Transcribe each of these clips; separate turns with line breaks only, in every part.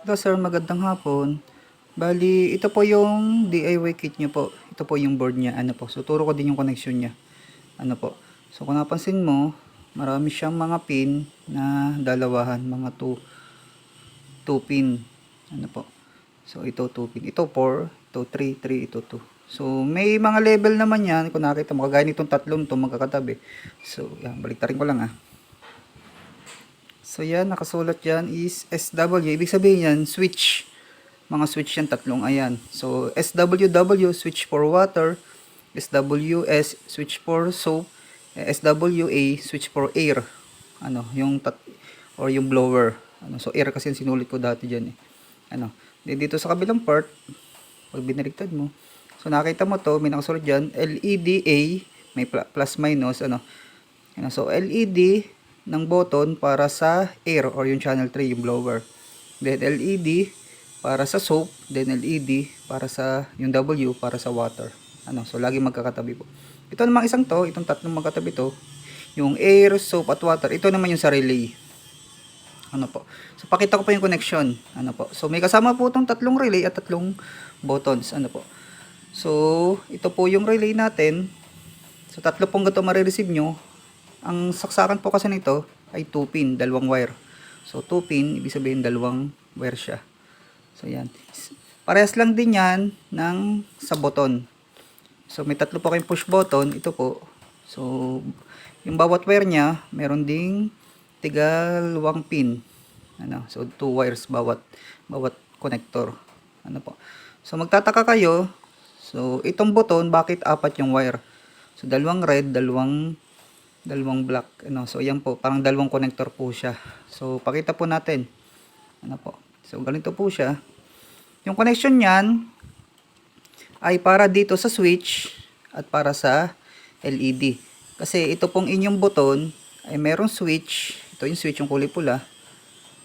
Hello sir, magandang hapon. Bali, ito po yung DIY kit nyo po. Ito po yung board niya. Ano po? So, turo ko din yung connection niya. Ano po? So, kung napansin mo, marami siyang mga pin na dalawahan. Mga 2 pin. Ano po? So, ito 2 pin. Ito 4, ito 3, 3, ito 2. So, may mga level naman yan. Kung nakita mo, kagaya nitong tatlong to magkakatabi. So, yan. Baliktarin ko lang So, yan. Nakasulat yan is SW. Ibig sabihin yan, switch. Mga switch yan, tatlong ayan. So, SWW, switch for water. SWS, switch for soap. SWA, switch for air. Ano, or yung blower. Ano, so, air kasi yung sinulit ko dati dyan eh. Ano, dito sa kabilang part, pag binaliktad mo, so, nakita mo to, may nakasulat dyan, LEDA, may plus minus, ano. So, LED ng button para sa air or yung channel 3, yung blower. Then, LED para sa soap, then LED para sa yung W para sa water. Ano, so lagi magkakatabi po. Ito namang isang to, itong tatlong magkatabi to, yung air, soap at water. Ito naman yung sa relay. Ano po? So pakita ko pa yung connection. Ano po? So may kasama po itong tatlong relay at tatlong buttons. Ano po? So ito po yung relay natin. So tatlo pong gato marireceive nyo. Ang saksakan po kasi nito ay 2 pin, dalawang wire. So 2 pin, ibig sabihin dalawang wire siya. So yan. Parehas lang din yan ng sa button. So may tatlo po kayong push button. Ito po. So yung bawat wire niya, meron ding tigalawang pin. Ano? So 2 wires bawat connector. Ano po? So magtataka kayo. So itong button, bakit apat yung wire? So dalawang red, dalawang black. Ano? So yan po, parang dalawang connector po siya. So pakita po natin. Ano po? So ganito po siya. Yung connection niyan ay para dito sa switch at para sa LED. Kasi ito pong inyong button ay merong switch. Ito yung switch, yung kulay pula.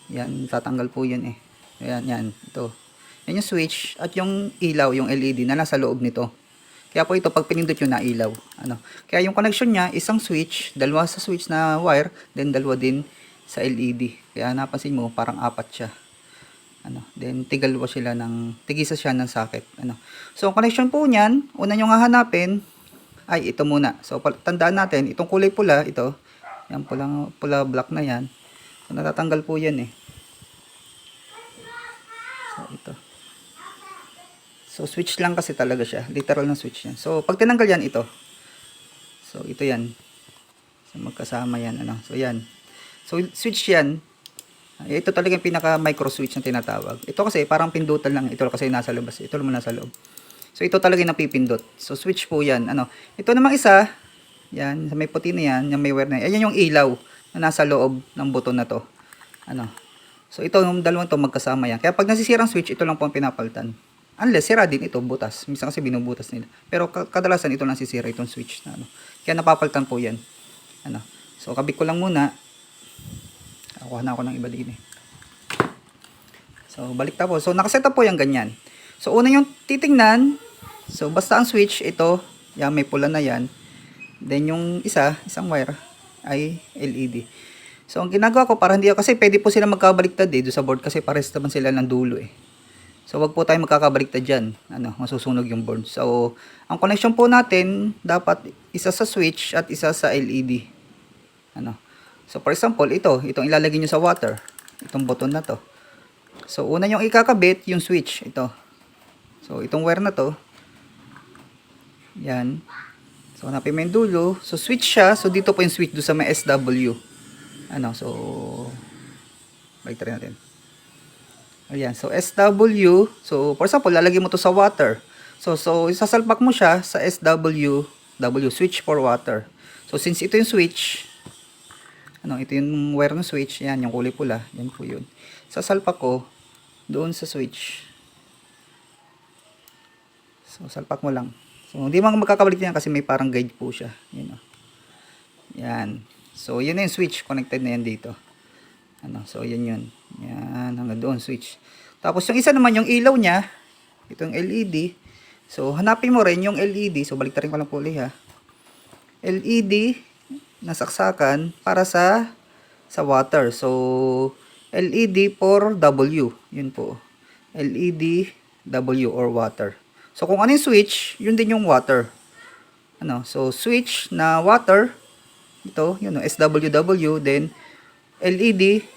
Yan, tatanggal po yan eh. Ayan, yan. Ito. Yan yung switch at yung ilaw, yung LED na nasa loob nito. Kaya po ito, pag pinindot nyo na ilaw. Ano? Kaya yung connection niya, isang switch, dalawa sa switch na wire, then dalawa din sa LED. Kaya napansin mo, parang apat siya. Ano, then tigalwa sila tigisa siya ng socket. Ano. So, ang connection po niyan, una nyo nga hanapin, ay ito muna. So, tandaan natin, itong kulay pula, ito, yan pula black na yan. So, natatanggal po yan eh. So, ito. So, switch lang kasi talaga siya. Literal na switch yan. So, pag tinanggal yan, ito. So, ito yan. So, magkasama yan. Ano. So, yan. So, switch yan. Ito talaga yung pinaka micro switch na tinatawag. Ito kasi parang pindutan lang. Ito kasi nasa labas. Ito naman nasa loob. So ito talaga yung napipindot. So switch po yan. Ano? Ito namang isa. Yan. May puti na yan. Yung may wire na yan. Ayan yung ilaw na nasa loob ng button na to. Ano? So ito yung dalawang to magkasama yan. Kaya pag nasisira ang switch, ito lang po ang pinapalitan. Unless sira din ito, butas. Minsan kasi binubutas nila. Pero kadalasan ito lang sisira itong switch na ano. Kaya napapalitan po yan. Ano? So kabit ko lang muna. Kuha na ako ng iba din eh. So, balik tapos. So, nakaset up po yung ganyan. So, una yung titingnan. So, basta ang switch, ito. Yan, may pula na yan. Then, yung isang wire, ay LED. So, ang ginagawa ko, para hindi, kasi pwede po sila magkabaliktad eh, doon sa board, kasi pares naman sila ng dulo eh. So, wag po tayo magkakabaliktad dyan. Ano, masusunog yung board. So, ang connection po natin, dapat isa sa switch at isa sa LED. Ano. So, for example, itong ilalagay nyo sa water. Itong button na to. So, una yung ikakabit, yung switch. Ito. So, itong wire na to. Yan. So, hanapin mo yung dulo. So, switch siya. So, dito po yung switch doon sa may SW. Ano, so, balik natin. Ayan. So, SW. So, for example, lalagay mo to sa water. So, isasalpak mo siya sa SW, switch for water. So, since ito yung switch, ano, ito yung wire ng switch, yan, yung kulay pula, yan po yun. Sasalpak ko doon sa switch. So, salpak mo lang. So, hindi mo magkakabalik yan kasi may parang guide po siya. Yan, oh. Yan. So, yun na yung switch, connected na yan dito. Ano, so, yan yun. Yan, hanggang doon, switch. Tapos, yung isa naman, yung ilaw niya, itong LED. So, hanapin mo rin yung LED. So, balik rin ko lang po ulit ha. LED, nasaksakan para sa water. So, LED for W. Yun po. LED W or water. So kung ano yung switch, yun din yung water. Ano? So switch na water, ito, yun, SWW, then LED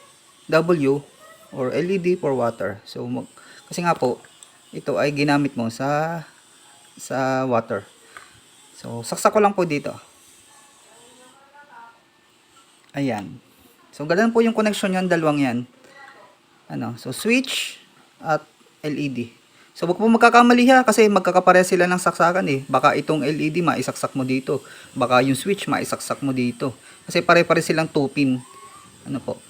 W or LED for water. So kasi nga po, ito ay ginamit mo sa water. So saksak ko lang po dito. Ayan. So ganun po yung connection yan, dalawang yan. Ano, so switch at LED. So wag po magkakamali ha, kasi magkakapareha sila ng saksakan eh. Baka itong LED maisaksak mo dito, baka yung switch maisaksak mo dito. Kasi pare-pare silang 2 pin. Ano po.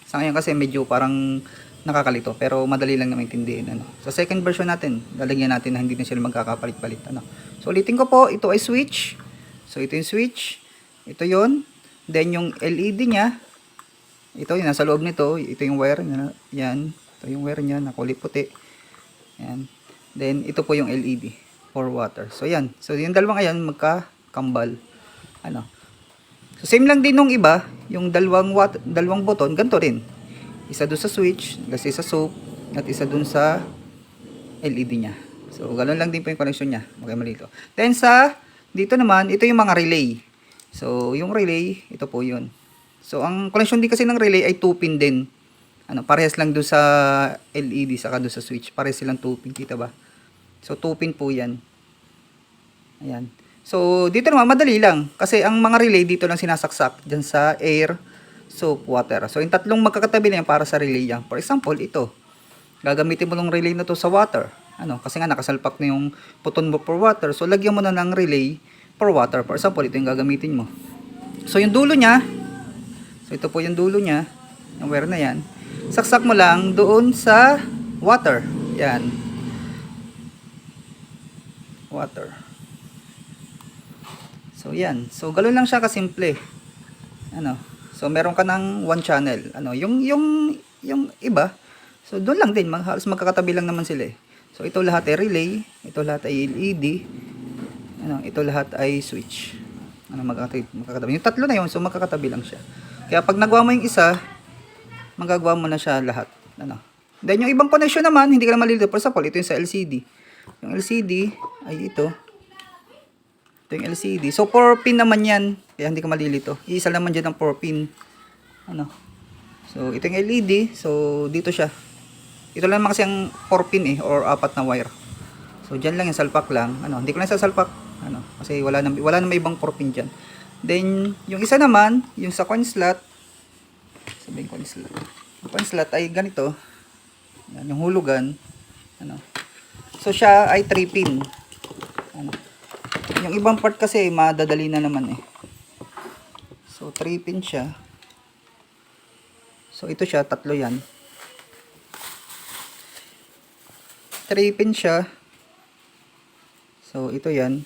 Sa ngayon kasi medyo parang nakakalito, pero madali lang na maintindihan. Ano. Sa second version natin, lalagyan natin na hindi na sila magkakapalit-palit. Ano. So ulitin ko po, ito ay switch. So ito yung switch. Ito yon. Then yung LED niya, ito yung nasa loob nito, ito yung wire niya, yan. Ito yung wire niya na kulay puti. Yan. Then ito po yung LED for water. So yan. So yung dalawang ayan magkakambal. Ano? So same lang din nung iba, yung dalawang button, ganito rin. Isa doon sa switch, kasi sa soap, at isa doon sa LED niya. So ganoon lang din po yung connection niya. Okay, malito. Then dito naman, ito yung mga relay. So yung relay, ito po yun. So ang connection din kasi ng relay ay 2 pin din. Ano, parehas lang doon sa LED saka doon sa switch. Parehas silang 2 pin, kita ba? So 2 pin po 'yan. Ayan. So dito naman madali lang kasi ang mga relay dito lang sinasaksak diyan sa air, soap, water. So yung tatlong magkakatabi na yan para sa relay yan. For example, ito. Gagamitin mo ng relay na to sa water. Ano, kasi nga nakasalpak na yung puton mo for water. So lagyan mo na ng relay for water. For example, ito yung gagamitin mo. So yung dulo niya, so ito po yung dulo niya, yung wire na yan. Saksak mo lang doon sa water. Yan. Water. So yan. So ganoon lang siya kasimple. Ano? So meron ka ng one channel. Ano, yung iba. So doon lang din, halos magkakatabi lang naman sila eh. So ito lahat ay relay, ito lahat ay LED. Ano, ito lahat ay switch. Ano, magkakatabi. Yung tatlo na yun, so magkakatabi lang siya. Kaya pag nagawa mo yung isa, magagawa mo na siya lahat. Ano. Then yung ibang connection naman, hindi ka na malilito. For example, ito yung sa LCD. Yung LCD ay ito. Ito yung LCD. So 4 pin naman yan. Kaya hindi ka malilito. Iisa naman dyan ng 4 pin. Ano. So ito yung LED. So dito siya. Ito lang naman kasi ang 4 pin eh, or 4 na wire. So dyan lang yung salpak lang. Ano, hindi ko na sasalpak. Ano, kasi wala na may ibang 4 pin dyan. Then yung isa naman, yung sa coin slot. Sabihin coin slot. Yung coin slot ay ganito. Yan, yung hulugan. Ano. So siya ay 3 pin. Ano. Yung ibang part kasi madadali na naman eh. So 3 pin siya. So ito siya, tatlo yan. 3 pin siya. So ito yan.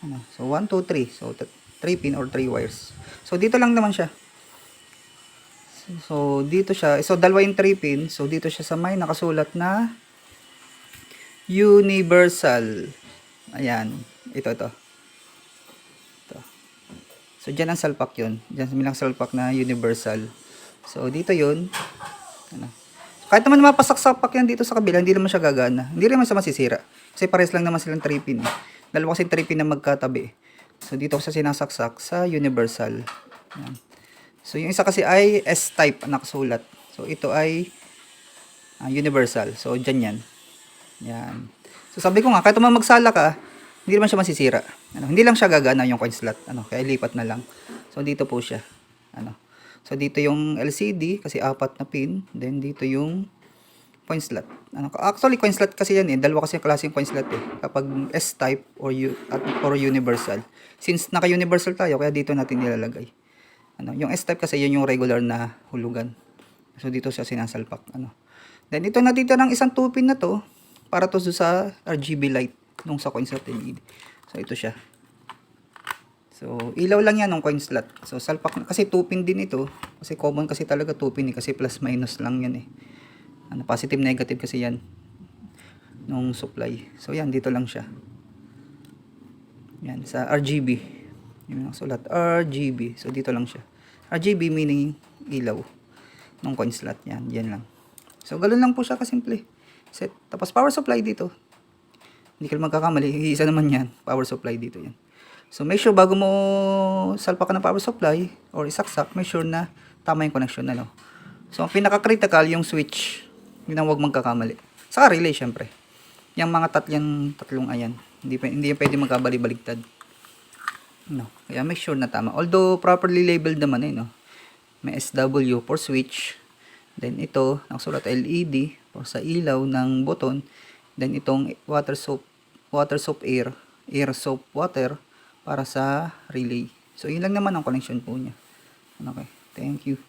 Ano, so 1, 2, 3. So 3 pin or 3 wires. So dito lang naman siya. So dito siya. So dalawa yung 3 pin. So dito siya sa may nakasulat na universal. Ayan. Ito. So dyan ang salpak yun. Dyan milang salpak na universal. So dito yun. Ano. Kahit naman mapasaksapak yan dito sa kabila, hindi naman siya gagana. Hindi naman siya masisira. Kasi pares lang naman silang 3 pin. Dalawa kasi 3 pin na magkatabi. So dito ko siya sinasaksak sa universal. Ayan. So yung isa kasi ay S-type nakasulat. So ito ay universal. So dyan yan. Yan. So sabi ko nga, kahit naman magsala ka, hindi naman siya masisira. Ano, hindi lang siya gagana yung coin slot. Ano, kaya lipat na lang. So dito po siya. Ano. So dito yung LCD kasi 4 na pin, then dito yung coin slot. Ano, actually coin slot kasi yan eh, dalawa kasi yung klaseng coin slot eh. Kapag S-type or universal. Since naka-universal tayo, kaya dito natin nilalagay. Ano, yung S-type kasi yun yung regular na hulugan. So dito siya sinasalpak. Ano. Then ito ng isang 2 pin na to para to sa RGB light nung sa coin slot LED. So ito siya. So, ilaw lang yan ng coin slot. So, salpak kasi 2 pin din ito. Kasi common kasi talaga 2 pin eh. Kasi plus minus lang yan eh. Ano, positive negative kasi yan. Nung supply. So, yan. Dito lang siya. Yan. Sa RGB. Yung sulat. RGB. So, dito lang siya. RGB meaning ilaw ng coin slot. Yan, yan lang. So, ganoon lang po siya kasimple. Set. Tapos, power supply dito. Hindi ka magkakamali. Isa naman yan. Power supply dito yan. So, make sure bago mo salpa ka ng power supply or isaksak, make sure na tama yung connection na, no? So, ang pinaka-critical yung switch. Yun ang huwag magkakamali. Saka relay, syempre. Yung mga tatlong ayan. Hindi pwede magkabali-baligtad. No. Kaya make sure na tama. Although properly labeled naman no. May SW for switch. Then ito, nakasulat LED for sa ilaw ng button. Then itong water soap air soap water para sa relay. So yun lang naman ang connection po niya. Okay. Thank you.